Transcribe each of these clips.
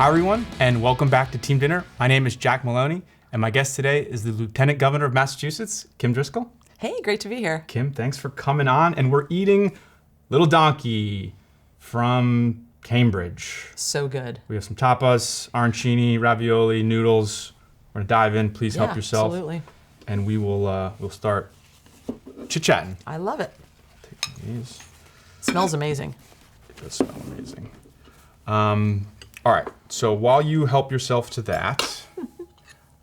Hi everyone, and welcome back to Team Dinner. My name is Jack Maloney, and my guest today is the Lieutenant Governor of Massachusetts, Kim Driscoll. Hey, great to be here. Kim, thanks for coming on, and we're eating Little Donkey from Cambridge. So good. We have some tapas, arancini, ravioli, noodles. We're gonna dive in. Please help yourself. Absolutely. And we will we'll start chit-chatting. I love it. Take these. It smells amazing. It does smell amazing. All right, so while you help yourself to that,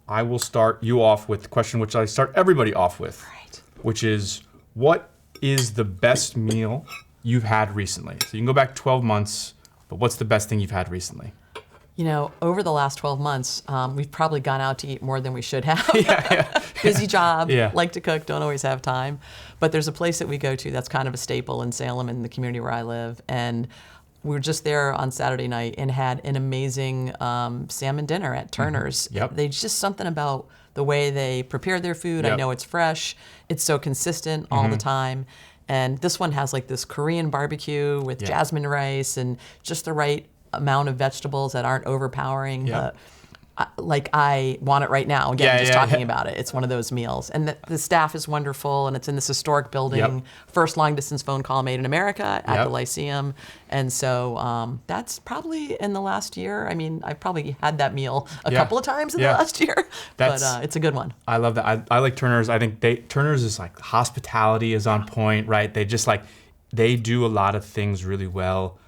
I will start you off with the question which I start everybody off with, Right. which is, what is the best meal you've had recently? So you can go back 12 months, but what's the best thing you've had recently? You know, over the last 12 months, we've probably gone out to eat more than we should have. Yeah. Busy job, Yeah. like to cook, don't always have time. But there's a place that we go to that's kind of a staple in Salem, in the community where I live. And we were just there on Saturday night and had an amazing salmon dinner at Turner's. Mm-hmm. Yep. They just something about the way they prepare their food. I Yep. know it's fresh. It's so consistent all the time. And this one has like this Korean barbecue with jasmine rice and just the right amount of vegetables that aren't overpowering. Yep. But I want it right now. Again, Yeah, talking about it. It's one of those meals. And the staff is wonderful, and it's in this historic building. Yep. First long-distance phone call made in America at Yep. the Lyceum. And so that's probably in the last year. I mean, I've probably had that meal a couple of times in the last year. But it's a good one. I love that. I like Turner's. I think Turner's is like, hospitality is on point, right? They just they do a lot of things really well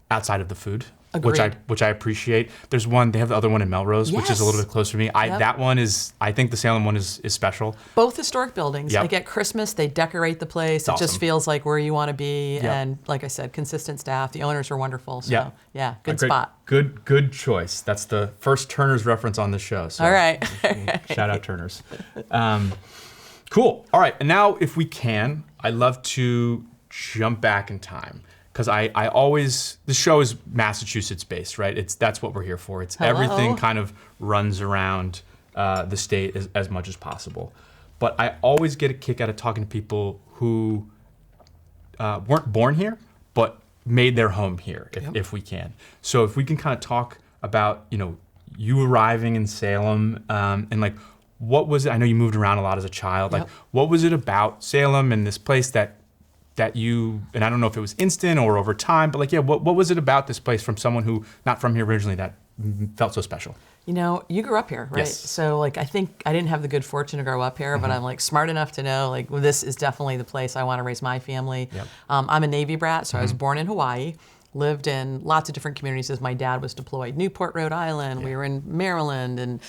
outside of the food. Agreed. Which I appreciate. There's one, they have the other one in Melrose, which is a little bit closer to me. That one is, I think the Salem one is special. Both historic buildings. Yep. Like at Christmas, they decorate the place. It just awesome. feels like where you want to be. Yep. And like I said, consistent staff. The owners are wonderful. So Yep. yeah, good Great. spot. Good choice. That's the first Turner's reference on the show. So All right. shout out Turner's. Cool. All right. And now, if we can, I'd love to jump back in time. Because I always, the show is Massachusetts based, right? That's what we're here for. It's everything kind of runs around the state as much as possible. But I always get a kick out of talking to people who weren't born here, but made their home here, if we can. So if we can kind of talk about, you arriving in Salem and what was it? I know you moved around a lot as a child. Yep. What was it about Salem and this place that you, and I don't know if it was instant or over time, but what was it about this place from someone who not from here originally that felt so special? You grew up here, right? Yes. So I think I didn't have the good fortune to grow up here, but I'm smart enough to know this is definitely the place I want to raise my family. Yep. I'm a Navy brat, so I was born in Hawaii, lived in lots of different communities as my dad was deployed. Newport, Rhode Island, we were in Maryland, and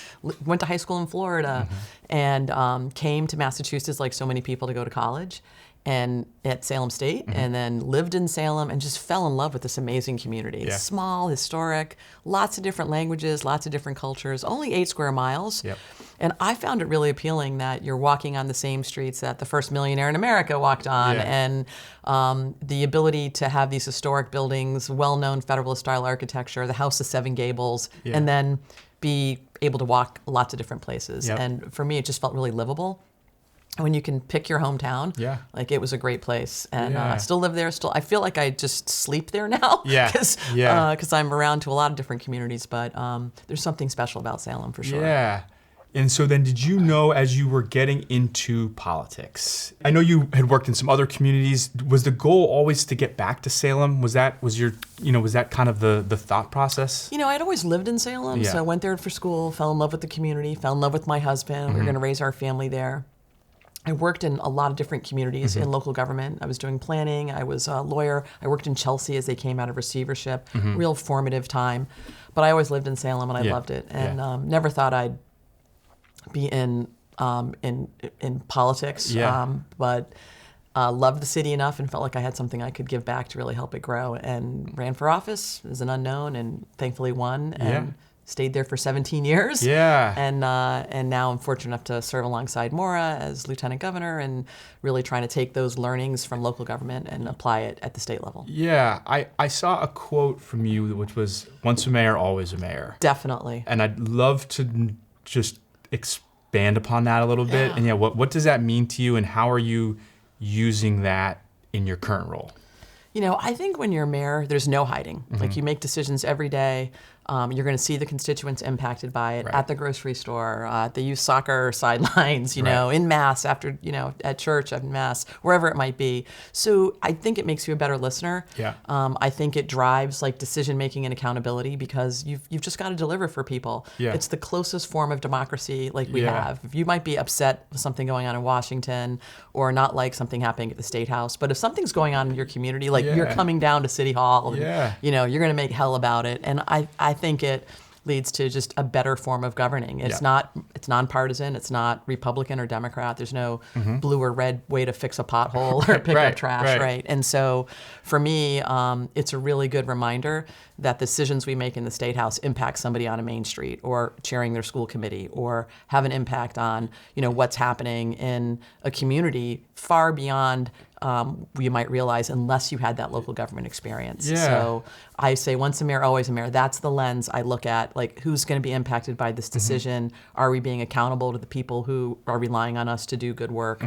went to high school in Florida, and came to Massachusetts like so many people to go to college. And at Salem State, and then lived in Salem and just fell in love with this amazing community. Yeah. Small, historic, lots of different languages, lots of different cultures, only 8 square miles. Yep. And I found it really appealing that you're walking on the same streets that the first millionaire in America walked on, and the ability to have these historic buildings, well-known Federalist style architecture, the House of Seven Gables, and then be able to walk lots of different places. Yep. And for me, it just felt really livable. When you can pick your hometown, it was a great place, and I still live there. I feel like I just sleep there now, because I'm around to a lot of different communities. But there's something special about Salem for sure. Yeah. And so then, did you know as you were getting into politics? I know you had worked in some other communities. Was the goal always to get back to Salem? Was that kind of the thought process? I'd always lived in Salem, so I went there for school, fell in love with the community, fell in love with my husband. We were going to raise our family there. I worked in a lot of different communities in local government. I was doing planning. I was a lawyer. I worked in Chelsea as they came out of receivership. Real formative time. But I always lived in Salem, and I loved it. And never thought I'd be in politics. But loved the city enough and felt like I had something I could give back to really help it grow. And ran for office as an unknown, and thankfully won. And stayed there for 17 years. Yeah. And now I'm fortunate enough to serve alongside Maura as lieutenant governor, and really trying to take those learnings from local government and apply it at the state level. Yeah, I saw a quote from you which was, once a mayor, always a mayor. Definitely. And I'd love to just expand upon that a little bit. And what does that mean to you, and how are you using that in your current role? You know, I think when you're mayor, there's no hiding. Like, you make decisions every day. You're going to see the constituents impacted by it Right. at the grocery store, at the youth soccer sidelines, you know, in mass after, you know, at church, at mass, wherever it might be. So I think it makes you a better listener. Yeah. I think it drives like decision making and accountability because you've just got to deliver for people. Yeah. It's the closest form of democracy like we Yeah. have. You might be upset with something going on in Washington or not like something happening at the State House, but if something's going on in your community, like you're coming down to City Hall, and, you know, you're going to make hell about it. And I think it leads to just a better form of governing. It's nonpartisan. It's not Republican or Democrat. There's no blue or red way to fix a pothole or pick up trash, right? And so for me, it's a really good reminder that decisions we make in the State House impact somebody on a main street or chairing their school committee or have an impact on, you know, what's happening in a community far beyond you might realize unless you had that local government experience. Yeah. So I say once a mayor, always a mayor. That's the lens I look at, like who's going to be impacted by this decision? Are we being accountable to the people who are relying on us to do good work?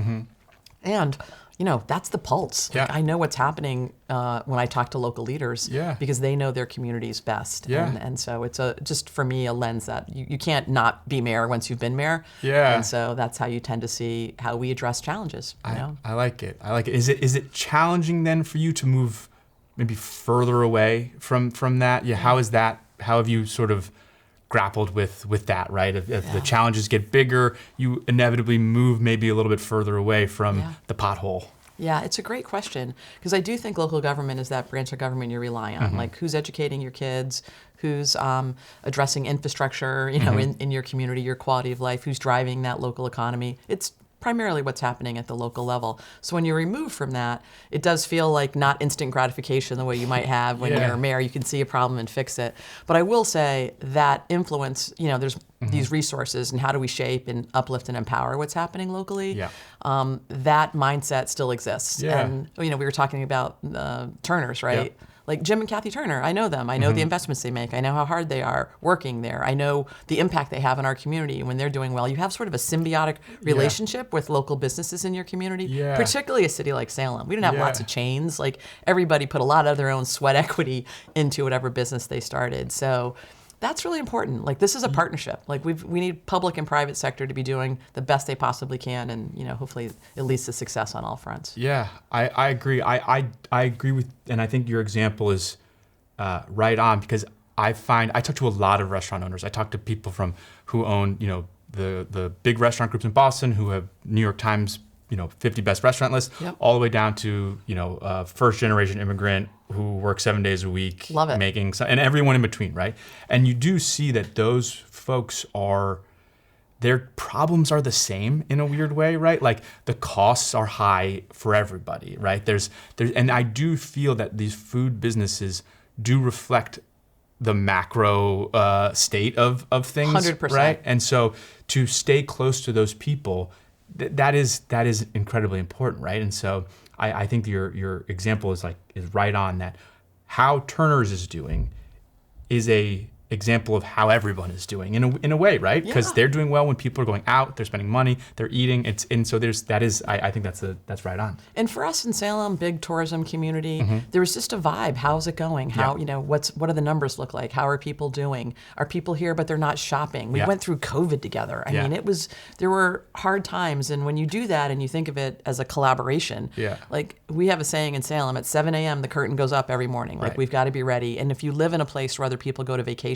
And, you know, that's the pulse. Yeah. Like, I know what's happening when I talk to local leaders because they know their communities best. Yeah. And so it's just for me a lens that you can't not be mayor once you've been mayor. Yeah. And so that's how you tend to see how we address challenges. You know? I like it. I like it. Is it challenging then for you to move maybe further away from that? Yeah. How is that? How have you sort of grappled with that, right? If the challenges get bigger, you inevitably move maybe a little bit further away from the pothole. Yeah, it's a great question because I do think local government is that branch of government you rely on. Like who's educating your kids, who's addressing infrastructure, you know, in your community, your quality of life, who's driving that local economy. It's primarily what's happening at the local level. So when you're removed from that, it does feel like not instant gratification the way you might have when you're a mayor. You can see a problem and fix it. But I will say that influence, you know, there's these resources and how do we shape and uplift and empower what's happening locally. Yeah. That mindset still exists. Yeah. And, you know, we were talking about Turners, right? Yep. Like Jim and Kathy Turner, I know them. I know the investments they make. I know how hard they are working there. I know the impact they have in our community when they're doing well. You have sort of a symbiotic relationship with local businesses in your community, particularly a city like Salem. We didn't have lots of chains. Like everybody put a lot of their own sweat equity into whatever business they started. So that's really important. Like this is a partnership. Like we need public and private sector to be doing the best they possibly can, and you know, hopefully it leads to success on all fronts. Yeah, I agree. I agree with, and I think your example is right on because I talk to a lot of restaurant owners. I talk to people who own, you know, the big restaurant groups in Boston who have New York Times, you know, 50 best restaurant list, all the way down to, you know, first generation immigrant who works 7 days a week, Love it. making, and everyone in between, right? And you do see that those folks their problems are the same in a weird way, right? Like the costs are high for everybody, right? And I do feel that these food businesses do reflect the macro state of things, 100%. right? And so to stay close to those people, that is incredibly important, right? And so I think your example is right on that. How Turner's is doing is a example of how everyone is doing in a way, right? Because they're doing well when people are going out, they're spending money, they're eating. I think that's right on. And for us in Salem, big tourism community, there was just a vibe. How's it going? How you know what do the numbers look like? How are people doing? Are people here but they're not shopping? We went through COVID together. I mean, there were hard times, and when you do that and you think of it as a collaboration, like we have a saying in Salem, at 7 a.m. the curtain goes up every morning. Like we've got to be ready. And if you live in a place where other people go to vacation,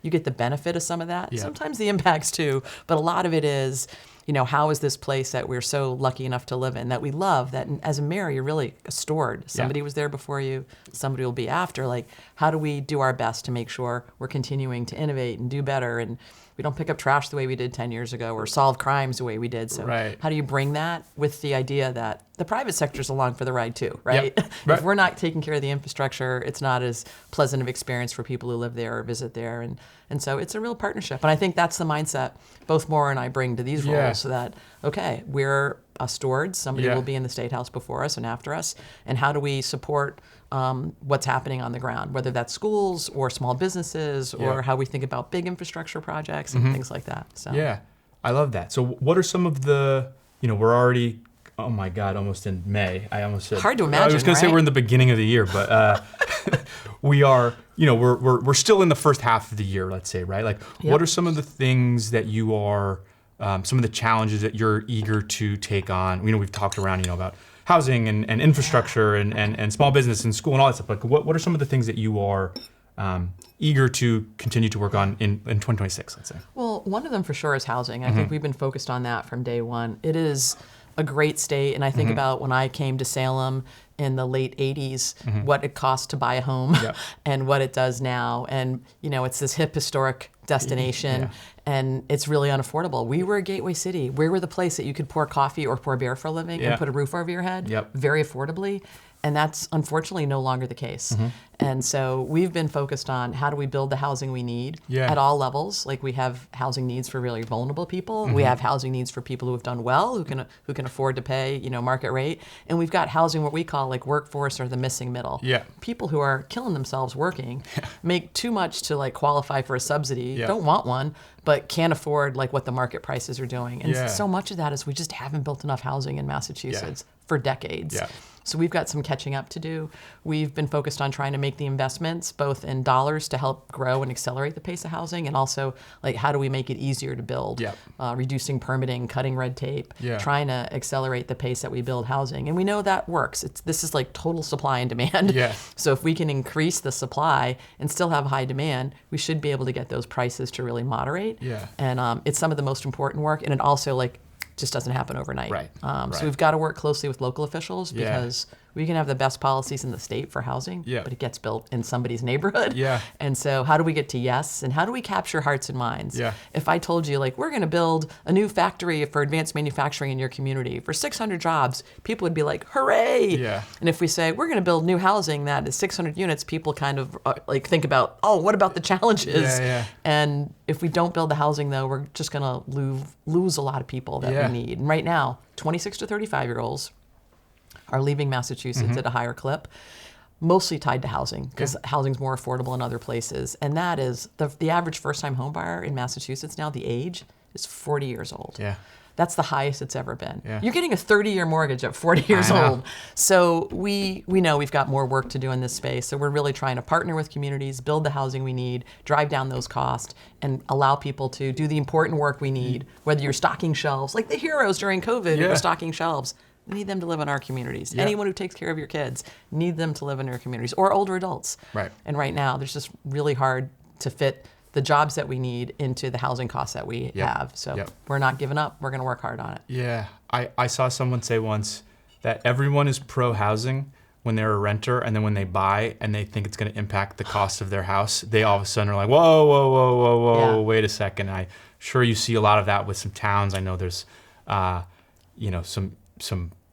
you get the benefit of some of that. Sometimes the impacts too, but a lot of it is, you know, how is this place that we're so lucky enough to live in, that we love, that as a mayor, you're really a steward. Somebody was there before you, somebody will be after. Like, how do we do our best to make sure we're continuing to innovate and do better? And we don't pick up trash the way we did 10 years ago or solve crimes the way we did. So how do you bring that with the idea that the private sector's along for the ride too, right? If we're not taking care of the infrastructure, it's not as pleasant of experience for people who live there or visit there. And so it's a real partnership. And I think that's the mindset both Maura and I bring to these roles, so that, okay, we're stewards. Somebody will be in the State House before us and after us. And how do we support what's happening on the ground, whether that's schools or small businesses or how we think about big infrastructure projects and things like that. So I love that. So what are some of the, you know, we're already, oh my God, almost in May. I almost said, hard to imagine. I was going to say we're in the beginning of the year, but we are, we're still in the first half of the year, let's say, right? Like, Yep. what are some of the things that you are, some of the challenges that you're eager to take on? We've talked around, about housing and infrastructure and small business and school and all that stuff. Like, what are some of the things that you are eager to continue to work on in 2026, let's say? Well, one of them for sure is housing. I think we've been focused on that from day one. It is a great state, and I think about when I came to Salem in the late 80s, what it cost to buy a home and what it does now. And, it's this hip, historic destination, and it's really unaffordable. We were a gateway city. We were the place that you could pour coffee or pour beer for a living and put a roof over your head very affordably. And that's unfortunately no longer the case. And so we've been focused on how do we build the housing we need at all levels. Like, we have housing needs for really vulnerable people. We have housing needs for people who have done well, who can afford to pay, market rate. And we've got housing what we call like workforce or the missing middle. People who are killing themselves working, make too much to like qualify for a subsidy, don't want one, but can't afford like what the market prices are doing. And so much of that is we just haven't built enough housing in Massachusetts for decades. So we've got some catching up to do. We've been focused on trying to make the investments both in dollars to help grow and accelerate the pace of housing, and also like how do we make it easier to build, reducing permitting, cutting red tape, trying to accelerate the pace that we build housing. And we know that works. This is like total supply and demand. So if we can increase the supply and still have high demand, we should be able to get those prices to really moderate. And it's some of the most important work, and it also like just doesn't happen overnight. So we've got to work closely with local officials because we can have the best policies in the state for housing, but it gets built in somebody's neighborhood. And so how do we get to yes, and how do we capture hearts and minds? If I told you, like, we're going to build a new factory for advanced manufacturing in your community for 600 jobs, people would be like, hooray! And if we say, we're going to build new housing that is 600 units, people kind of like think about, oh, what about the challenges? And if we don't build the housing, though, we're just going to lose a lot of people that we need. And right now, 26 to 35-year-olds are leaving Massachusetts at a higher clip, mostly tied to housing, because housing's more affordable in other places. And that is the average first-time home buyer in Massachusetts now, the age is 40 years old. That's the highest it's ever been. You're getting a 30-year mortgage at 40 years old. So we know we've got more work to do in this space. So we're really trying to partner with communities, build the housing we need, drive down those costs, and allow people to do the important work we need, whether you're stocking shelves, like the heroes during COVID who were stocking shelves. We need them to live in our communities. Anyone who takes care of your kids, need them to live in your communities, or older adults. And right now, there's just really hard to fit the jobs that we need into the housing costs that we have. So we're not giving up. We're going to work hard on it. I saw someone say once that everyone is pro-housing when they're a renter, and then when they buy and they think it's going to impact the cost of their house, they all of a sudden are like, whoa, wait a second. I'm sure you see a lot of that with some towns. I know there's,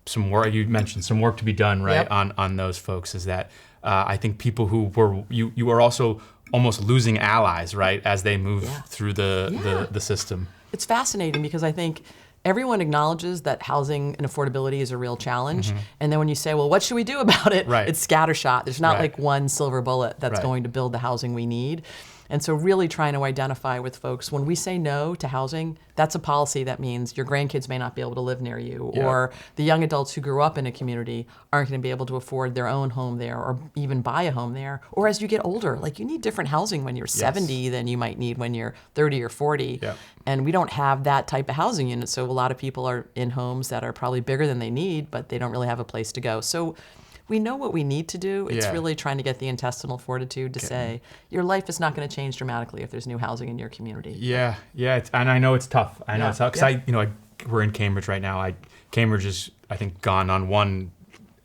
some work. You mentioned some work to be done, right, on those folks. Is that I think people who were you are also almost losing allies, right, as they move through the system. It's fascinating because I think everyone acknowledges that housing and affordability is a real challenge. And then when you say, well, what should we do about it? It's scattershot. There's not like one silver bullet that's going to build the housing we need. And so really trying to identify with folks, when we say no to housing, that's a policy that means your grandkids may not be able to live near you, or the young adults who grew up in a community aren't going to be able to afford their own home there or even buy a home there. Or as you get older, like you need different housing when you're 70 than you might need when you're 30 or 40. And we don't have that type of housing unit. So a lot of people are in homes that are probably bigger than they need, but they don't really have a place to go. So we know what we need to do. It's really trying to get the intestinal fortitude to say your life is not going to change dramatically if there's new housing in your community. And I know it's tough. I know it's tough because we're in Cambridge right now. Cambridge is, I think, gone on one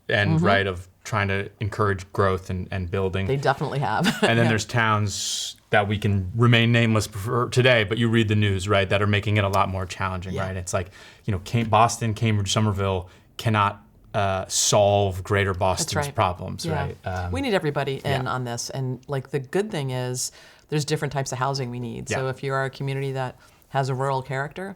end, right, of trying to encourage growth and building. They definitely have. And then there's towns that we can remain nameless for today, but you read the news, right, that are making it a lot more challenging, right? It's like, Boston, Cambridge, Somerville cannot solve greater Boston's problems, right? We need everybody in on this. And like the good thing is there's different types of housing we need. So if you are a community that has a rural character,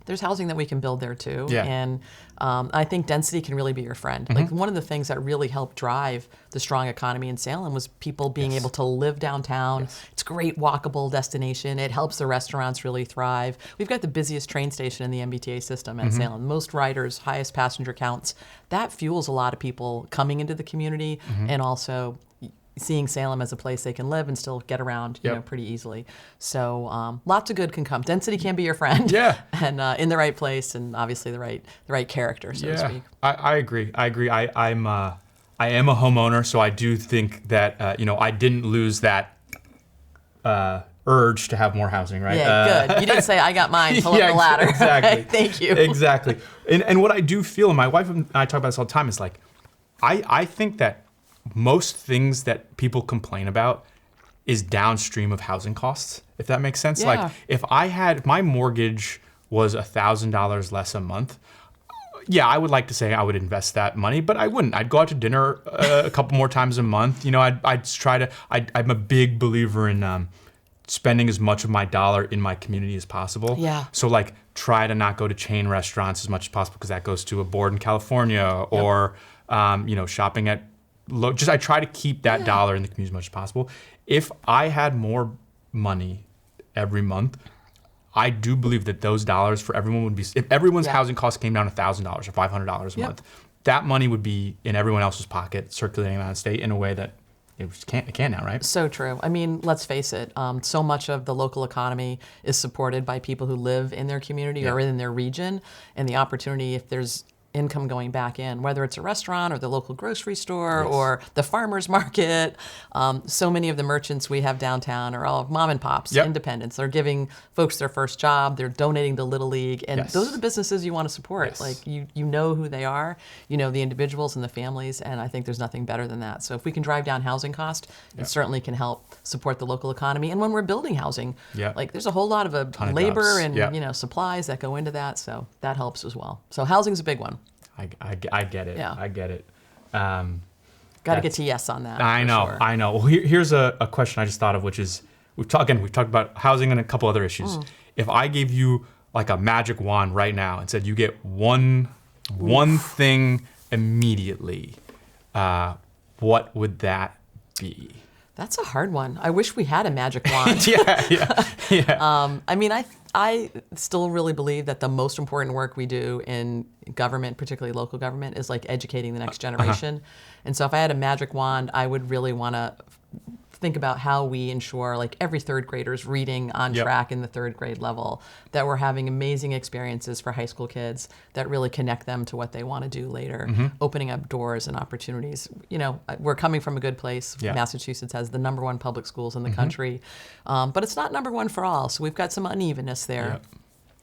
there's housing that we can build there too. And I think density can really be your friend. Like one of the things that really helped drive the strong economy in Salem was people being able to live downtown. It's a great walkable destination. It helps the restaurants really thrive. We've got the busiest train station in the MBTA system at Salem. Most riders, highest passenger counts. That fuels a lot of people coming into the community and also seeing Salem as a place they can live and still get around, you know, pretty easily. So lots of good can come. Density can be your friend. Yeah. And in the right place, and obviously the right character, so to speak. I agree. I am a homeowner, so I do think that you know, I didn't lose that urge to have more housing, right? Yeah, good. You didn't say I got mine. Pull up the ladder. Exactly. Thank you. Exactly. And what I do feel, and my wife and I talk about this all the time, is like, I think that most things that people complain about is downstream of housing costs, if that makes sense. Yeah. Like if my mortgage was $1,000 less a month, yeah, I would like to say I would invest that money, but I wouldn't. I'd go out to dinner a couple more times a month. You know, I'd try to, I'm a big believer in spending as much of my dollar in my community as possible. Yeah. So like try to not go to chain restaurants as much as possible because that goes to a board in California or, you know, shopping at I try to keep that dollar in the community as much as possible. If I had more money every month, I do believe that those dollars for everyone would be, if everyone's housing costs came down $1,000 or $500 a month, that money would be in everyone else's pocket, circulating around the state in a way that it can't now, right? So true. I mean, let's face it, so much of the local economy is supported by people who live in their community or in their region, and the opportunity, if there's income going back in, whether it's a restaurant or the local grocery store or the farmer's market. So many of the merchants we have downtown are all mom and pops, independents. They're giving folks their first job. They're donating to Little League. And those are the businesses you want to support. Like you know who they are, you know the individuals and the families, and I think there's nothing better than that. So if we can drive down housing cost, it certainly can help support the local economy. And when we're building housing, like there's a whole lot of labor and you know supplies that go into that, so that helps as well. So housing's a big one. I get it. I get it. Got to get to yes on that. I know. Sure. I know. Well, here's a question I just thought of, which is we've talked about housing and a couple other issues. If I gave you like a magic wand right now and said you get one thing immediately, what would that be? That's a hard one. I wish we had a magic wand. I mean, I still really believe that the most important work we do in government, particularly local government, is like educating the next generation. And so if I had a magic wand, I would really want to think about how we ensure like every third grader's reading on track in the third grade level, that we're having amazing experiences for high school kids that really connect them to what they want to do later, opening up doors and opportunities. You know, we're coming from a good place. Massachusetts has the #1 public schools in the country, but it's not #1 for all. So we've got some unevenness there.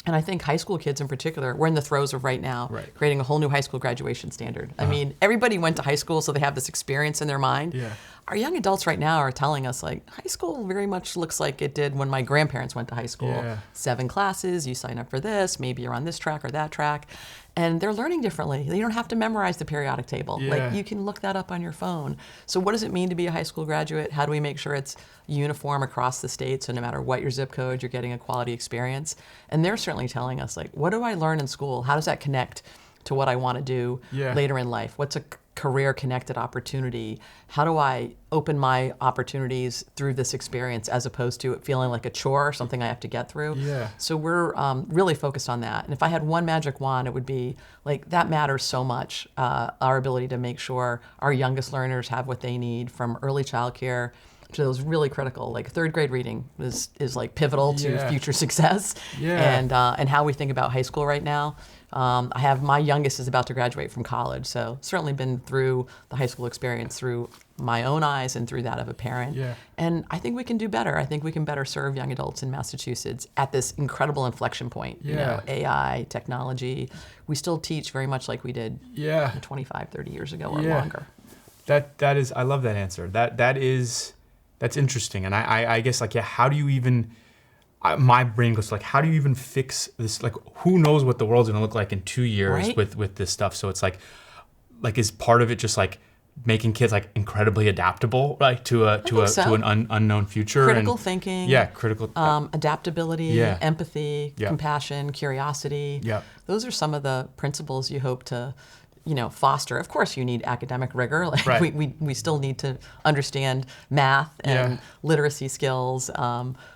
And I think high school kids in particular, we're in the throes of right now creating a whole new high school graduation standard. I mean, everybody went to high school, so they have this experience in their mind. Our young adults right now are telling us, like, high school very much looks like it did when my grandparents went to high school. 7 classes, you sign up for this, maybe you're on this track or that track. And they're learning differently. You don't have to memorize the periodic table. Like, you can look that up on your phone. So what does it mean to be a high school graduate? How do we make sure it's uniform across the state, so no matter what your zip code, you're getting a quality experience? And they're certainly telling us, like, what do I learn in school? How does that connect to what I want to do later in life? What's a career-connected opportunity? How do I open my opportunities through this experience as opposed to it feeling like a chore or something I have to get through? So we're really focused on that. And if I had one magic wand, it would be like, that matters so much, our ability to make sure our youngest learners have what they need, from early childcare to those really critical, like third grade reading is like pivotal to future success. And how we think about high school right now. I have my youngest is about to graduate from college, so certainly been through the high school experience through my own eyes and through that of a parent. And I think we can do better. I think we can better serve young adults in Massachusetts at this incredible inflection point. You know, AI, technology. We still teach very much like we did 25, 30 years ago or longer. That is, I love that answer. That's interesting. And I guess, like, how do you even, my brain goes like, how do you even fix this? Like, who knows what the world's gonna look like in 2 years with this stuff? So it's like, is part of it just like making kids like incredibly adaptable, right, to an unknown future? Critical thinking. Critical. Adaptability, empathy, compassion, curiosity. Those are some of the principles you hope to, you know, foster. Of course, you need academic rigor. Like we still need to understand math and literacy skills.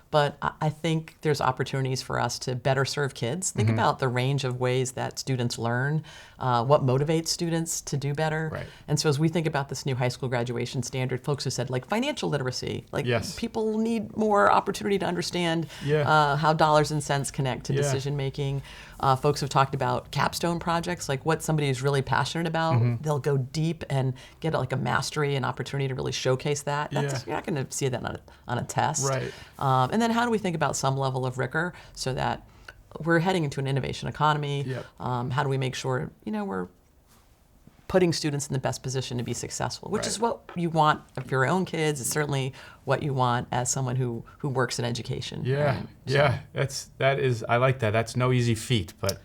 But I think there's opportunities for us to better serve kids. Think about the range of ways that students learn, what motivates students to do better. Right. And so as we think about this new high school graduation standard, folks have said, like, financial literacy. Like, Yes. people need more opportunity to understand how dollars and cents connect to decision making. Folks have talked about capstone projects, like what somebody is really passionate about. They'll go deep and get like a mastery and opportunity to really showcase that. You're not going to see that on a test. Right. And then how do we think about some level of rigor so that we're heading into an innovation economy? Yep. How do we make sure, we're putting students in the best position to be successful, which is what you want of your own kids. It's certainly what you want as someone who works in education. Yeah, right? that is. I like that. That's no easy feat, but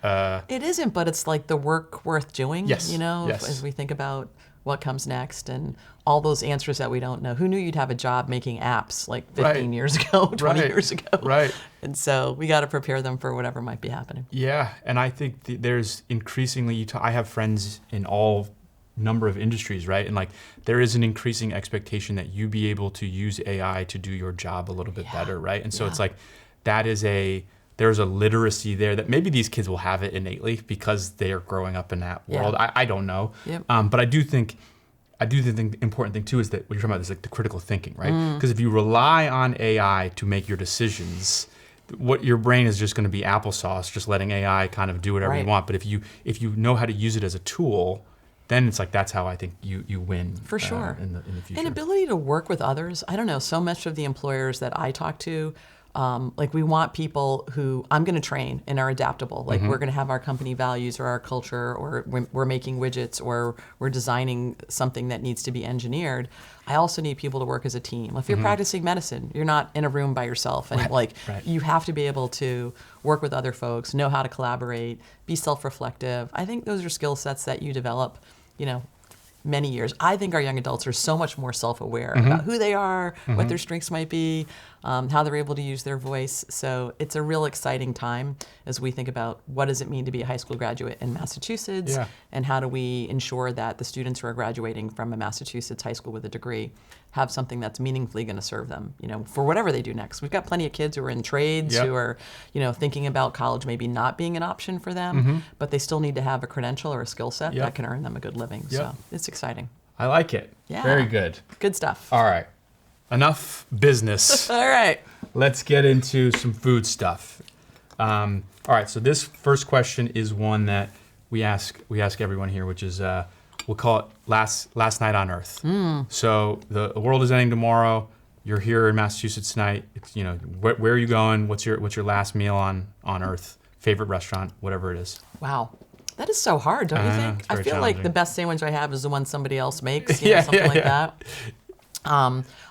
it isn't. But it's like the work worth doing. Yes. Yes. As we think about what comes next and all those answers that we don't know. Who knew you'd have a job making apps like 15 years ago, 20 years ago? Right. And so we got to prepare them for whatever might be happening. Yeah, and I think there's increasingly, I have friends in all number of industries, right? And like there is an increasing expectation that you be able to use AI to do your job a little bit better, right? And so it's like there's a literacy there that maybe these kids will have it innately because they are growing up in that world. I don't know. Yep. But I do think the important thing too is that what you're talking about is like the critical thinking, right? Because if you rely on AI to make your decisions, what your brain is just going to be applesauce, just letting AI kind of do whatever you want. But if you know how to use it as a tool, then it's like that's how I think you win for sure in the future. And ability to work with others. I don't know. So much of the employers that I talk to, like we want people who I'm going to train and are adaptable. Like we're going to have our company values or our culture, or we're making widgets, or we're designing something that needs to be engineered. I also need people to work as a team. If you're practicing medicine, you're not in a room by yourself, and you have to be able to work with other folks, know how to collaborate, be self-reflective. I think those are skill sets that you develop, many years. I think our young adults are so much more self-aware about who they are, what their strengths might be, how they're able to use their voice. So it's a real exciting time as we think about what does it mean to be a high school graduate in Massachusetts, and how do we ensure that the students who are graduating from a Massachusetts high school with a degree have something that's meaningfully going to serve them, for whatever they do next. We've got plenty of kids who are in trades, who are, thinking about college maybe not being an option for them, but they still need to have a credential or a skill set that can earn them a good living. So it's exciting. I like it. Yeah. Very good. Good stuff. All right. Enough business. All right. Let's get into some food stuff. All right. So this first question is one that we ask everyone here, which is we'll call it last night on Earth. So the world is ending tomorrow. You're here in Massachusetts tonight. It's, where are you going? What's your last meal on Earth? Favorite restaurant, whatever it is. Wow. That is so hard, don't you think? I feel like the best sandwich I have is the one somebody else makes, something like that.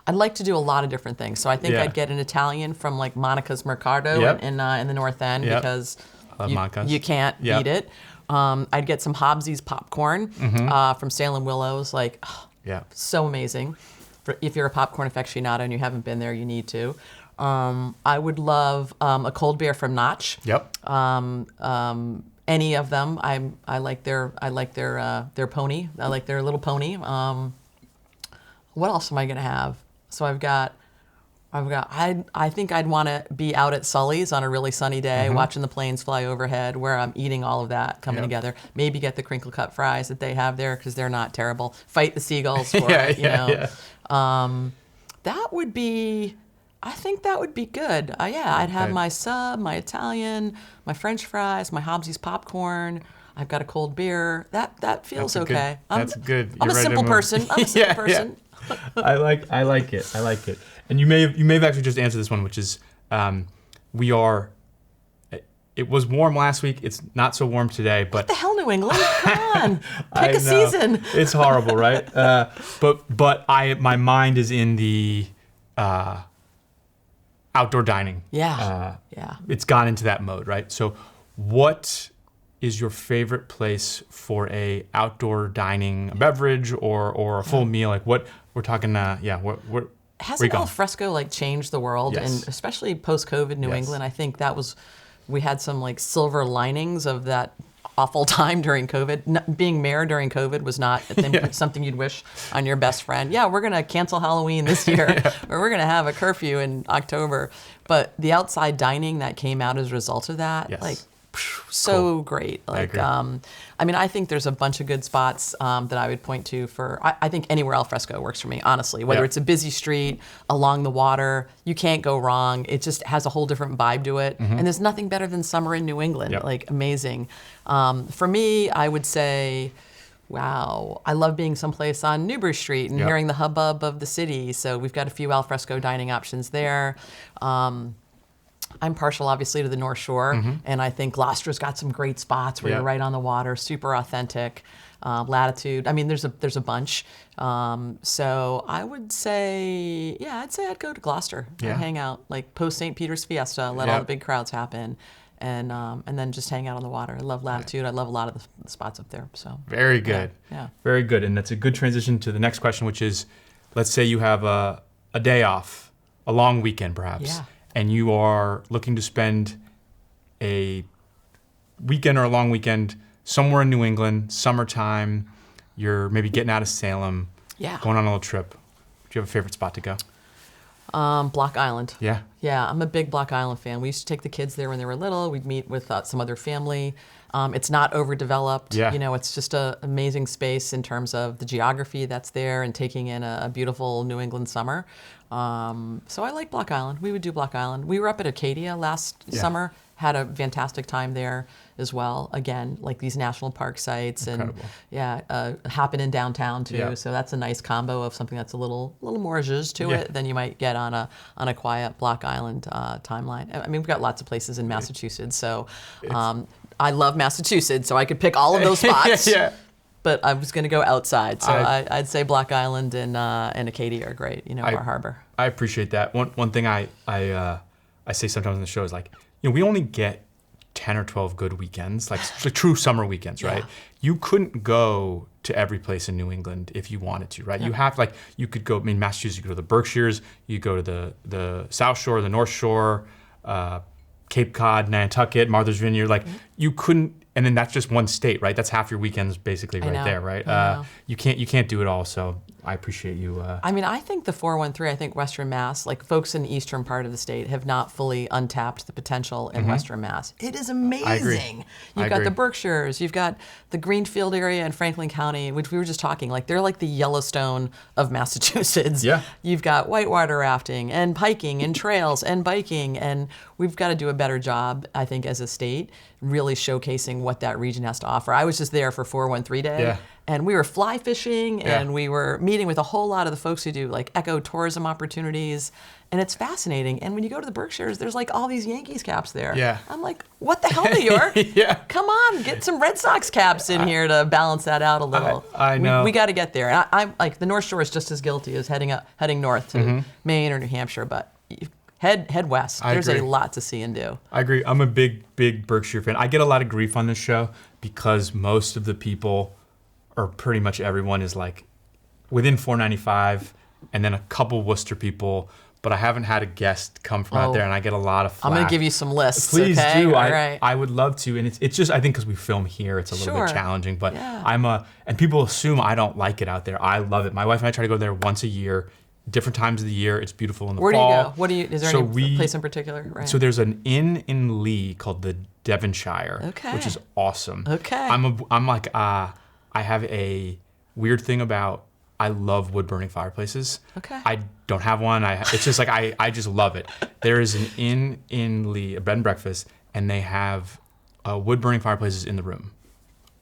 I'd like to do a lot of different things. So I think I'd get an Italian from like Monica's Mercado in the North End because you can't beat it. I'd get some Hobbs's popcorn from Salem Willows. So amazing. If you're a popcorn aficionado and you haven't been there, you need to. I would love a cold beer from Notch. Any of them. I like their pony. I like their little pony. What else am I gonna have? So I think I'd want to be out at Sully's on a really sunny day, watching the planes fly overhead, where I'm eating all of that coming together. Maybe get the crinkle cut fries that they have there because they're not terrible. Fight the seagulls for it, That would be. I think that would be good. I'd have my sub, my Italian, my French fries, my Hobbs's popcorn. I've got a cold beer. That feels okay. That's good. I'm a simple person. I like it. And you may have actually just answered this one, which is it was warm last week. It's not so warm today, but what the hell, New England? Come on, pick a season. It's horrible, right? But my mind is in the outdoor dining. It's gone into that mode, right? So what is your favorite place for a outdoor dining beverage or a full meal? Like what we're talking, what hasn't al fresco changed the world, and especially post-COVID New England? I think we had some silver linings of that awful time during COVID. Being mayor during COVID was not something you'd wish on your best friend. Yeah, we're going to cancel Halloween this year, or we're going to have a curfew in October. But the outside dining that came out as a result of that, Yes. so great. I agree. I mean, I think there's a bunch of good spots that I would point to for. I think anywhere al fresco works for me, honestly. Whether it's a busy street along the water, you can't go wrong. It just has a whole different vibe to it, and there's nothing better than summer in New England. Yep. Like amazing. For me, I would say. Wow, I love being someplace on Newbury Street and hearing the hubbub of the city. So we've got a few al fresco dining options there. I'm partial, obviously, to the North Shore, and I think Gloucester's got some great spots where you're right on the water, super authentic. Latitude, I mean, there's a bunch. So I would say, I'd go to Gloucester and hang out, like post St. Peter's Fiesta, let all the big crowds happen, and then just hang out on the water. I love Latitude. I love a lot of the spots up there. So Very good. Yeah. Very good. And that's a good transition to the next question, which is, let's say you have a day off, a long weekend perhaps. Yeah. And you are looking to spend a weekend or a long weekend somewhere in New England, summertime, you're maybe getting out of Salem, going on a little trip. Do you have a favorite spot to go? Block Island. Yeah. Yeah, I'm a big Block Island fan. We used to take the kids there when they were little. We'd meet with some other family. It's not overdeveloped. Yeah. You know, it's just an amazing space in terms of the geography that's there and taking in a beautiful New England summer. So I like Block Island. We would do Block Island. We were up at Acadia last summer, had a fantastic time there as well. Again, like these national park sites. Incredible. And happen in downtown too. Yeah. So that's a nice combo of something that's a little more zhuzh to it than you might get on a quiet Block Island timeline. I mean, we've got lots of places in Massachusetts. So I love Massachusetts, so I could pick all of those spots. But I was going to go outside, so I'd say Block Island and Acadia are great. You know, our harbor. I appreciate that. One thing I say sometimes on the show is like, we only get 10 or 12 good weekends, like true summer weekends, right? You couldn't go to every place in New England if you wanted to, right? You have you could go. I mean, Massachusetts, you could go to the Berkshires, you go to the South Shore, the North Shore, Cape Cod, Nantucket, Martha's Vineyard. Like you couldn't. And then that's just one state, right? That's half your weekends basically right there, right? You can't do it all. So I appreciate you. I mean, I think the 413, I think Western Mass, like folks in the eastern part of the state have not fully untapped the potential in Western Mass. It is amazing. I agree. You've got the Berkshires, you've got the Greenfield area in Franklin County, which we were just talking, like they're like the Yellowstone of Massachusetts. Yeah. You've got whitewater rafting and hiking and trails and biking, and we've got to do a better job, I think, as a state, really showcasing what that region has to offer. I was just there for 413 Day, and we were fly fishing, and we were meeting with a whole lot of the folks who do like ecotourism opportunities, and it's fascinating. And when you go to the Berkshires, there's like all these Yankees caps there. Yeah. I'm like, what the hell, New York? Come on, get some Red Sox caps in here to balance that out a little. I know. We got to get there. And I'm like, the North Shore is just as guilty as heading north to Maine or New Hampshire, but head west. There's a lot to see and do. I agree. I'm a big Berkshire fan. I get a lot of grief on this show because most of the people, or pretty much everyone, is like within 495, and then a couple Worcester people. But I haven't had a guest come from out there, and I get a lot of flack. I'm going to give you some lists. Please okay? do. All right. I would love to, and it's just, I think because we film here, it's a little bit challenging. But Yeah. and people assume I don't like it out there. I love it. My wife and I try to go there once a year, different times of the year. It's beautiful in the Where fall. do you go? Is there any place in particular? Right. So there's an inn in Lee called the Devonshire, which is awesome. Okay. I have a weird thing about, I love wood burning fireplaces. Okay. I don't have one. It's just like I just love it. There is an inn in Lee, a bed and breakfast, and they have wood burning fireplaces in the room.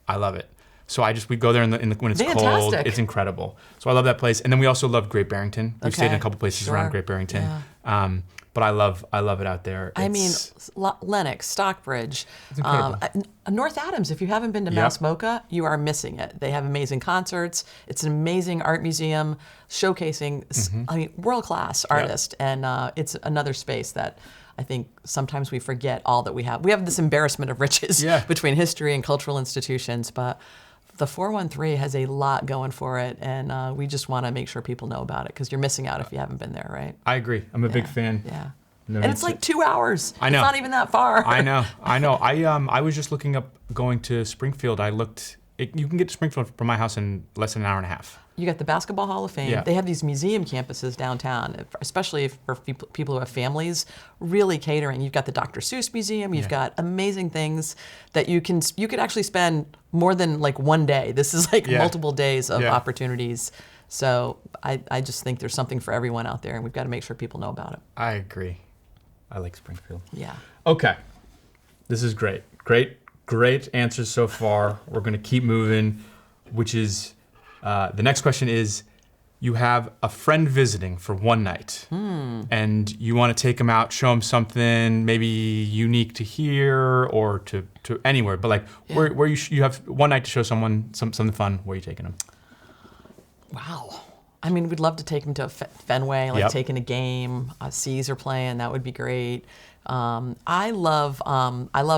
I love it. So we go there when it's cold. It's incredible. So I love that place. And then we also love Great Barrington. We've stayed in a couple places around Great Barrington. Yeah. But I love it out there. I mean, Lenox, Stockbridge, It's incredible. North Adams. If you haven't been to Mouse Mocha, you are missing it. They have amazing concerts. It's an amazing art museum showcasing, world-class artists. And it's another space that I think sometimes we forget all that we have. We have this embarrassment of riches between history and cultural institutions, but the 413 has a lot going for it, and we just want to make sure people know about it because you're missing out if you haven't been there, right? I agree. I'm a big fan. Yeah. And it's like 2 hours. I know. It's not even that far. I know. I was just looking up going to Springfield. You can get to Springfield from my house in less than an hour and a half. You got the Basketball Hall of Fame. Yeah. They have these museum campuses downtown, especially for people who have families, really catering. You've got the Dr. Seuss Museum. You've got amazing things that you could actually spend more than like one day. This is like multiple days of opportunities. So I just think there's something for everyone out there, and we've got to make sure people know about it. I agree. I like Springfield. Yeah. Okay. This is great. Great answers so far. We're going to keep moving, which is the next question is, you have a friend visiting for one night and you want to take them out, show them something maybe unique to here or to anywhere, but like where you have one night to show someone something fun, where are you taking them? Wow. I mean, we'd love to take them to Fenway, like taking a game. C's are playing. That would be great. I love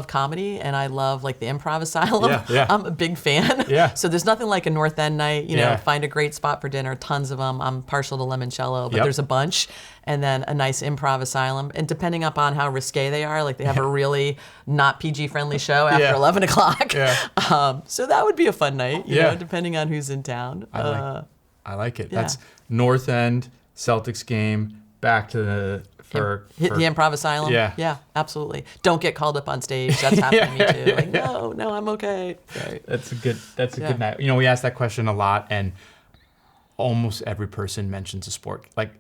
comedy, and I love like the Improv Asylum. Yeah. I'm a big fan. Yeah. So there's nothing like a North End night. You know, find a great spot for dinner. Tons of them. I'm partial to limoncello, but there's a bunch. And then a nice Improv Asylum. And depending upon how risque they are, like they have a really not PG friendly show after 11 o'clock. Yeah. So that would be a fun night. You know, depending on who's in town. I like it. That's North End Celtics game. Back to the hit the Improv Asylum. Yeah, absolutely. Don't get called up on stage. That's happened to me too. Like, no, I'm okay. Right. That's a good night. You know, we ask that question a lot, and almost every person mentions a sport, like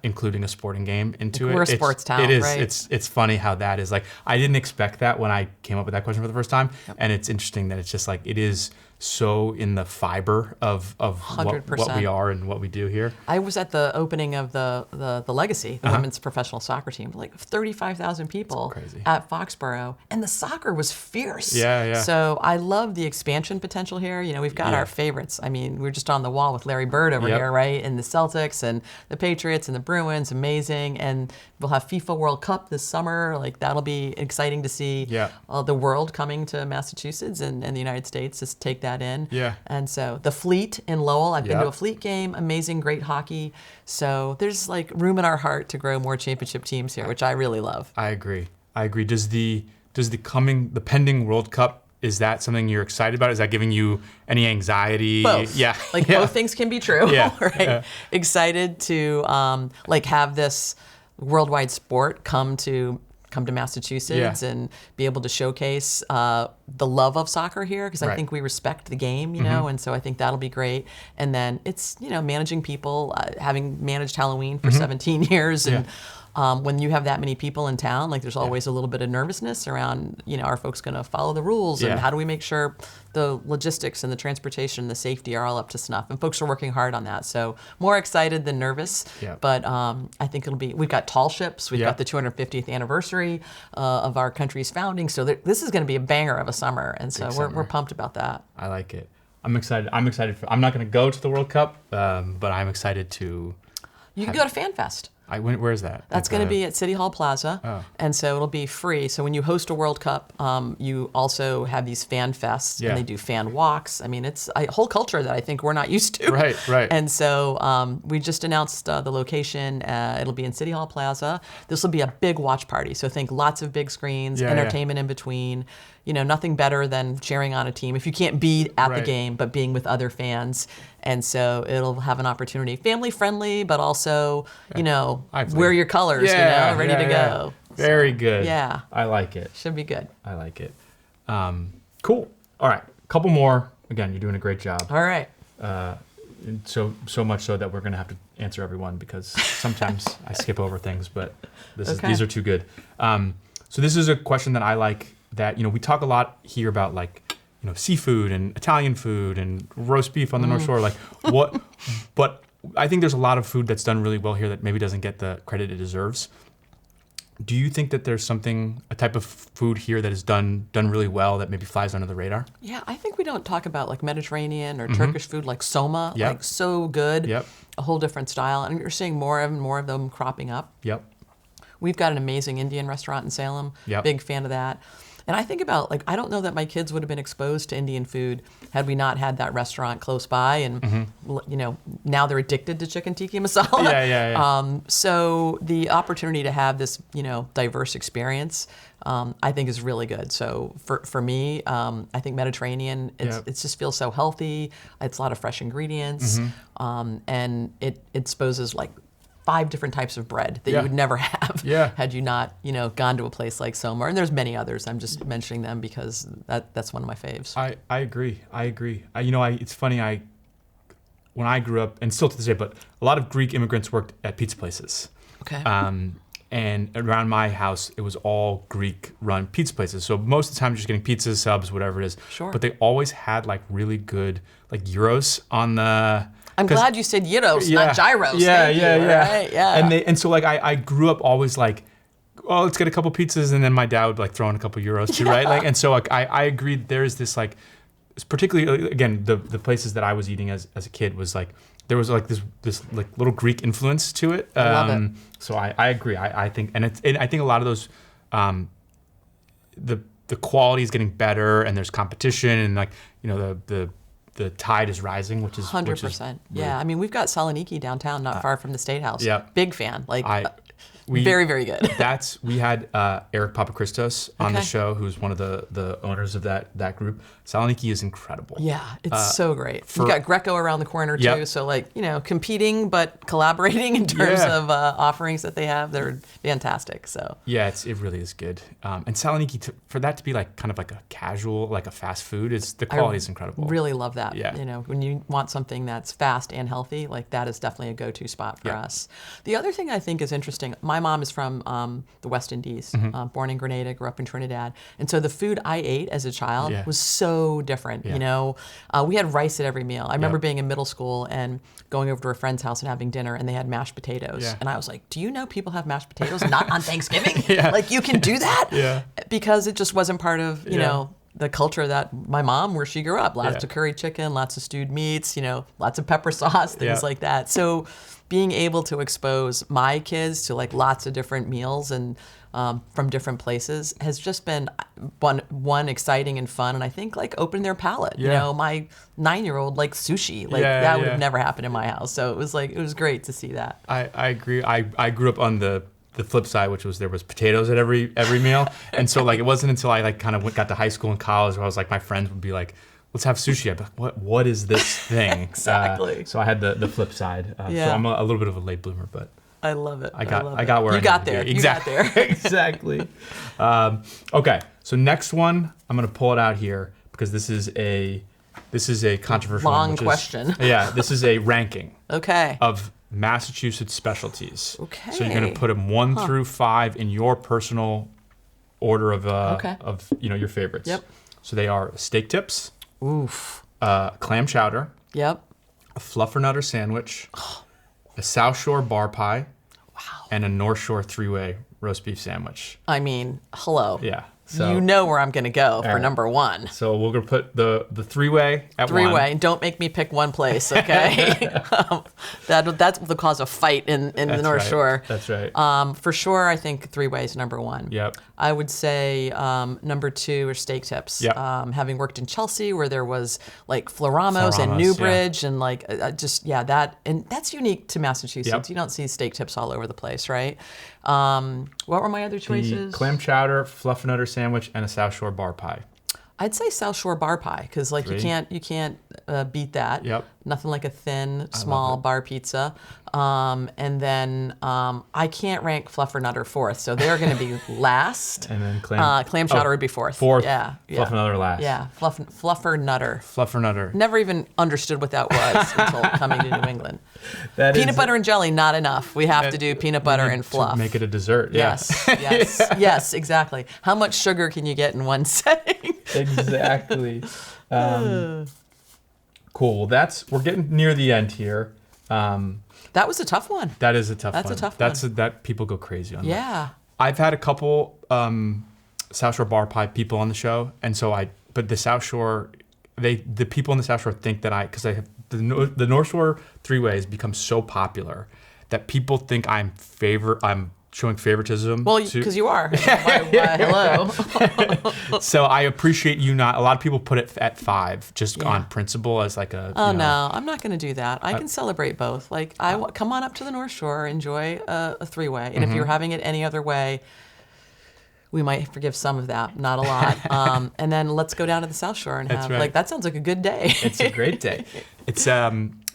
including a sporting game into it. We're a sports town. It is. Right? It's funny how that is. Like, I didn't expect that when I came up with that question for the first time, and it's interesting that it's just like it is so in the fiber of what we are and what we do here. I was at the opening of the Legacy, the women's professional soccer team, like 35,000 people at Foxborough, and the soccer was fierce. Yeah. So I love the expansion potential here. You know, we've got our favorites. I mean, we're just on the wall with Larry Bird over here, right? And the Celtics and the Patriots and the Bruins, amazing. And we'll have FIFA World Cup this summer. Like, that'll be exciting to see the world coming to Massachusetts and the United States to take that in. Yeah. And so the Fleet in Lowell, I've been to a Fleet game, amazing, great hockey. So there's like room in our heart to grow more championship teams here, which I really love. I agree. Does the pending World Cup, is that something you're excited about? Is that giving you any anxiety? Both. Yeah. Like both things can be true. Yeah. Right. Yeah. Excited to like have this worldwide sport come to Massachusetts and be able to showcase the love of soccer here, because I think we respect the game, you know, and so I think that'll be great. And then it's, you know, managing people, having managed Halloween for 17 years, and when you have that many people in town, like there's always a little bit of nervousness around, you know, are folks going to follow the rules, and how do we make sure the logistics and the transportation and the safety are all up to snuff? And folks are working hard on that. So more excited than nervous, but I think we've got tall ships, we've got the 250th anniversary of our country's founding. So this is going to be a banger of a summer. And so we're pumped about that. I like it. I'm excited. I'm not going to go to the World Cup, but I'm excited to. You can go to Fan Fest. Where is that? That's going to be at City Hall Plaza, and so it'll be free. So when you host a World Cup, you also have these fan fests, and they do fan walks. I mean, it's a whole culture that I think we're not used to. Right. And so we just announced the location. It'll be in City Hall Plaza. This will be a big watch party. So think lots of big screens, entertainment in between. You know, nothing better than cheering on a team if you can't be at the game, but being with other fans. And so it'll have an opportunity, family friendly, but also, you know, wear your colors, you know, ready to go. Very good. Yeah. I like it. Should be good. I like it. Cool. All right. Couple more. Again, you're doing a great job. All right. So much so that we're going to have to answer everyone, because sometimes I skip over things, but these are too good. So this is a question that I like, that, you know, we talk a lot here about, like, you know, seafood and Italian food and roast beef on the North Shore. Like, but I think there's a lot of food that's done really well here that maybe doesn't get the credit it deserves. Do you think that there's a type of food here that is done really well that maybe flies under the radar? Yeah, I think we don't talk about like Mediterranean or Turkish food, like soma, like so good, a whole different style. And you're seeing more of them cropping up. Yep. We've got an amazing Indian restaurant in Salem. Big fan of that. And I think about, like, I don't know that my kids would have been exposed to Indian food had we not had that restaurant close by. And, you know, now they're addicted to chicken tikka masala. Yeah. So the opportunity to have this, you know, diverse experience, I think is really good. So for me, I think Mediterranean, it just feels so healthy. It's a lot of fresh ingredients. And it exposes like 5 different types of bread that you would never have had you not, you know, gone to a place like Somewhere. And there's many others. I'm just mentioning them because that's one of my faves. I agree. You know, it's funny. When I grew up, and still to this day, but a lot of Greek immigrants worked at pizza places. Okay. And around my house, it was all Greek-run pizza places. So most of the time, you're just getting pizzas, subs, whatever it is. Sure. But they always had like really good like gyros on the. I'm glad you said gyros, not gyros. Yeah. Right? Yeah. And so like I grew up always like, oh, let's get a couple pizzas, and then my dad would like throw in a couple gyros too, right? Like, and so like I agree. There is this like, particularly again the places that I was eating as a kid was like there was like this like little Greek influence to it. I love it. So I agree. I think and I think a lot of those the quality is getting better, and there's competition, and like you know the tide is rising, which is 100%. Yeah, I mean we've got Saloniki downtown, not far from the State House. Yeah, big fan. Like very, very good. We had Eric Papachristos on the show, who's one of the owners of that group. Saloniki is incredible. Yeah, it's so great. We've got Greco around the corner too, so like, you know, competing but collaborating in terms of offerings that they have. They're fantastic. So yeah, it really is good. And Saloniki, for that to be like kind of like a casual, like a fast food, the quality is incredible. Really love that. Yeah. You know, when you want something that's fast and healthy, like that is definitely a go-to spot for us. The other thing I think is interesting, my mom is from the West Indies, born in Grenada, grew up in Trinidad. And so the food I ate as a child was so different. You know, we had rice at every meal. I remember being in middle school and going over to a friend's house and having dinner, and they had mashed potatoes. And I was like, do you know people have mashed potatoes not on Thanksgiving? Like you can do that? Because it just wasn't part of, you know, the culture that my mom, where she grew up. Lots of curry chicken, lots of stewed meats, you know, lots of pepper sauce, things like that. So being able to expose my kids to like lots of different meals and from different places has just been one exciting and fun, and I think like opened their palate. You know, my 9-year-old likes sushi. Like that would have never happened in my house. So it was great to see that. I agree. I grew up on the flip side, which was there was potatoes at every meal, and so like it wasn't until I like kind of got to high school and college where I was like, my friends would be like, let's have sushi. I'd be like, what is this thing? Exactly. So I had the flip side. So I'm a little bit of a late bloomer, but I love it. I got where you got there. Exactly. You got there. Exactly. Okay. So next one, I'm gonna pull it out here because this is a controversial long question. This is a ranking. Okay. Of Massachusetts specialties. Okay. So you're gonna put them 1 through 5 in your personal order of you know your favorites. Yep. So they are steak tips. Oof. Clam chowder. Yep. A fluffernutter sandwich. A South Shore bar pie. Wow. And a North Shore 3-way roast beef sandwich. I mean, hello. Yeah. So, you know where I'm going to go for number 1. So we're going to put the 3-way at 1. 3-way. Don't make me pick one place, okay? That will cause a fight in the North Shore. That's right. For sure, I think 3-way is number 1. Yep. I would say number 2 are steak tips. Yep. Having worked in Chelsea, where there was like Floramos and Newbridge, and like and that's unique to Massachusetts. Yep. You don't see steak tips all over the place, right? What were my other choices? The clam chowder, fluffernutter sandwich, and a South Shore bar pie. I'd say South Shore bar pie because like 3. you can't beat that. Yep. Nothing like a thin, small bar pizza. And then I can't rank fluffernutter 4th, so they're going to be last. And then clam chowder would be 4th. 4th. Yeah. Fluffernutter last. Yeah. Fluffernutter. Fluffernutter. Never even understood what that was until coming to New England. Peanut butter and jelly, not enough. We have to do peanut butter and fluff. To make it a dessert. Yes. Yes, exactly. How much sugar can you get in one setting? Exactly. Cool. Well, we're getting near the end here. That was a tough one. That is a tough one. That's a tough one. That people go crazy on. Yeah. I've had a couple South Shore bar pie people on the show, and so but the South Shore, the people in the South Shore think that because I have the North Shore 3-way has become so popular that people think I'm showing favoritism. Well, because you are. Hello. So I appreciate you not. A lot of people put it at 5 just on principle as like a. Oh no, I'm not going to do that. I can celebrate both. Like come on up to the North Shore, enjoy a 3-way, and if you're having it any other way, we might forgive some of that, not a lot. And then let's go down to the South Shore and have like that sounds like a good day. It's a great day. It's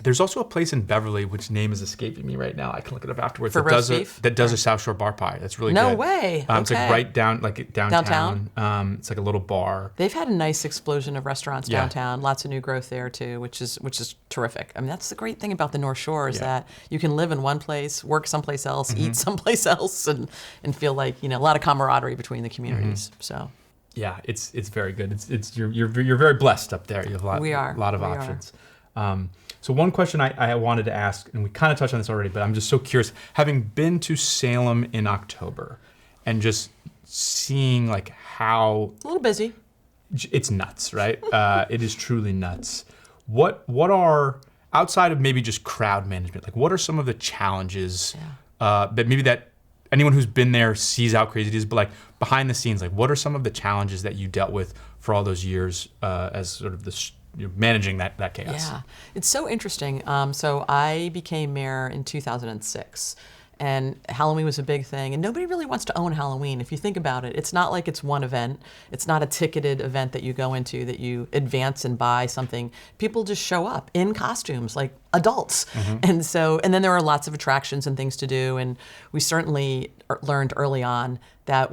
there's also a place in Beverly which name is escaping me right now. I can look it up afterwards. For roast beef? That does a South Shore bar pie. That's really good. No way. It's like right down like downtown. It's like a little bar. They've had a nice explosion of restaurants downtown. Lots of new growth there too, which is terrific. I mean, that's the great thing about the North Shore is that you can live in one place, work someplace else, eat someplace else, and feel like a lot of camaraderie between the communities. So. Yeah, it's very good. You're very blessed up there. You have a lot of options. So one question I wanted to ask, and we kind of touched on this already, but I'm just so curious, having been to Salem in October and just seeing like how a little busy. It's nuts, right? It is truly nuts. What are outside of maybe just crowd management? Like, what are some of the challenges that anyone who's been there sees how crazy it is, but like behind the scenes, like what are some of the challenges that you dealt with for all those years as sort of managing that chaos? Yeah, it's so interesting. So I became mayor in 2006. And Halloween was a big thing, and nobody really wants to own Halloween. If you think about it, it's not like it's one event. It's not a ticketed event that you go into that you advance and buy something. People just show up in costumes like adults. And then there are lots of attractions and things to do. And we certainly learned early on that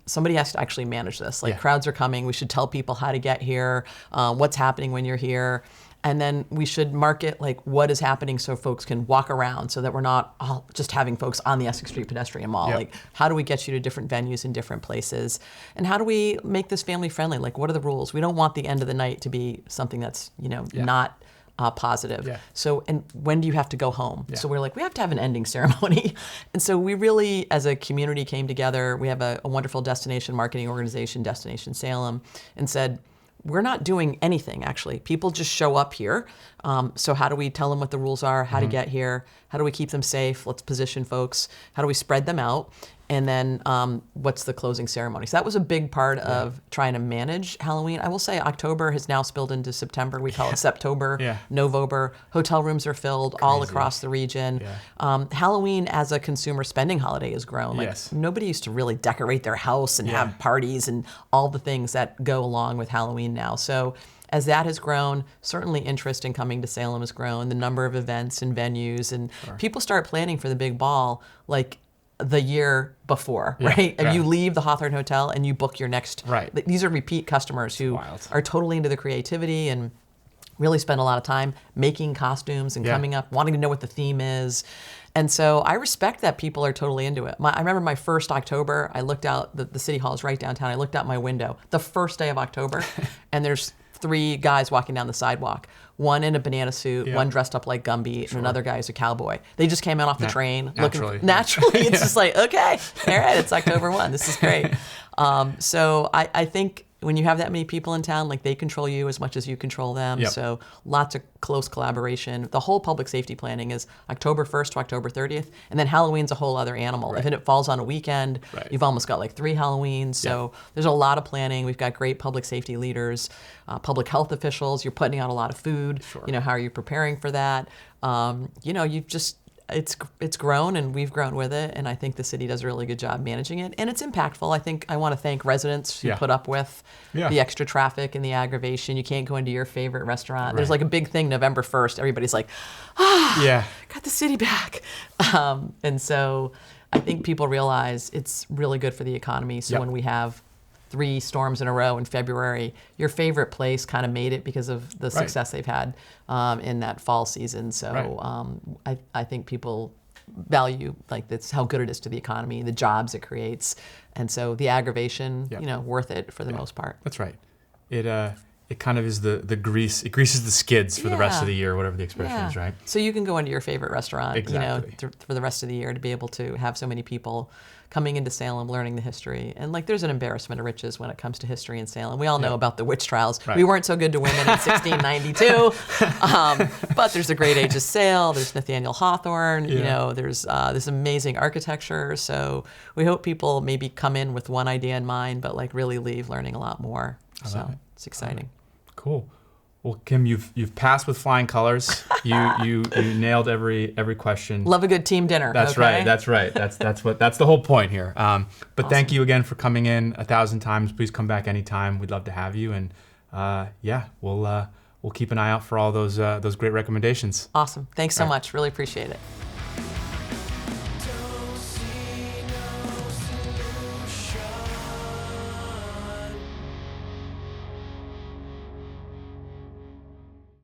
somebody has to actually manage this. Like crowds are coming, we should tell people how to get here, what's happening when you're here. And then we should market like what is happening so folks can walk around so that we're not all just having folks on the Essex Street pedestrian mall. Like how do we get you to different venues in different places? And how do we make this family friendly? Like what are the rules? We don't want the end of the night to be something that's, not positive. So, and when do you have to go home? So we're like, we have to have an ending ceremony. And so we really, as a community, came together. We have a wonderful destination marketing organization, Destination Salem, and said, we're not doing anything, actually. People just show up here. So how do we tell them what the rules are, how to get here? How do we keep them safe? Let's position folks. How do we spread them out? And then what's the closing ceremony? So that was a big part of trying to manage Halloween. I will say October has now spilled into September. We call it Septober, Novober. Hotel rooms are filled all across the region. Halloween as a consumer spending holiday has grown. Like nobody used to really decorate their house and have parties and all the things that go along with Halloween now. So as that has grown, certainly interest in coming to Salem has grown, the number of events and venues, and people start planning for the big ball like the year before, right? And you leave the Hawthorne Hotel and you book your next, these are repeat customers who are totally into the creativity and really spend a lot of time making costumes and coming up, wanting to know what the theme is. And so I respect that people are totally into it. I remember my first October, I looked out, the city hall is right downtown, I looked out my window, the first day of October, and there's 3 guys walking down the sidewalk. One in a banana suit, one dressed up like Gumby, and another guy who's a cowboy. They just came out off the train. Naturally. It's just like, okay, all right, it's October 1. This is great. So I think when you have that many people in town, like they control you as much as you control them. So lots of close collaboration. The whole public safety planning is October 1st to October 30th. And then Halloween's a whole other animal. If it falls on a weekend, you've almost got like 3 Halloweens. So there's a lot of planning. We've got great public safety leaders, public health officials. You're putting out a lot of food. How are you preparing for that? It's grown and we've grown with it, and I think the city does a really good job managing it, and it's impactful. I think I want to thank residents who put up with the extra traffic and the aggravation. You can't go into your favorite restaurant. There's like a big thing November 1st. Everybody's like, got the city back. And so I think people realize it's really good for the economy. So when we have 3 storms in a row in February, your favorite place kind of made it because of the success they've had in that fall season. So I think people value like that's how good it is to the economy, the jobs it creates, and so the aggravation, worth it for the most part. That's right. It it kind of is the grease. It greases the skids for the rest of the year, whatever the expression is, right? So you can go into your favorite restaurant, Exactly. for the rest of the year to be able to have so many people coming into Salem, learning the history. And like, there's an embarrassment of riches when it comes to history in Salem. We all know about the witch trials. Right. We weren't so good to women in 1692, but there's the Great Age of Sail. There's Nathaniel Hawthorne. There's this amazing architecture. So we hope people maybe come in with one idea in mind, but like really leave learning a lot more. So it's exciting. Cool. Well, Kim, you've passed with flying colors. You nailed every question. Love a good team dinner. That's right. That's right. That's the whole point here. But Awesome. Thank you again for coming in 1,000 times. Please come back anytime. We'd love to have you. And we'll keep an eye out for all those great recommendations. Awesome. Thanks so much. Really appreciate it.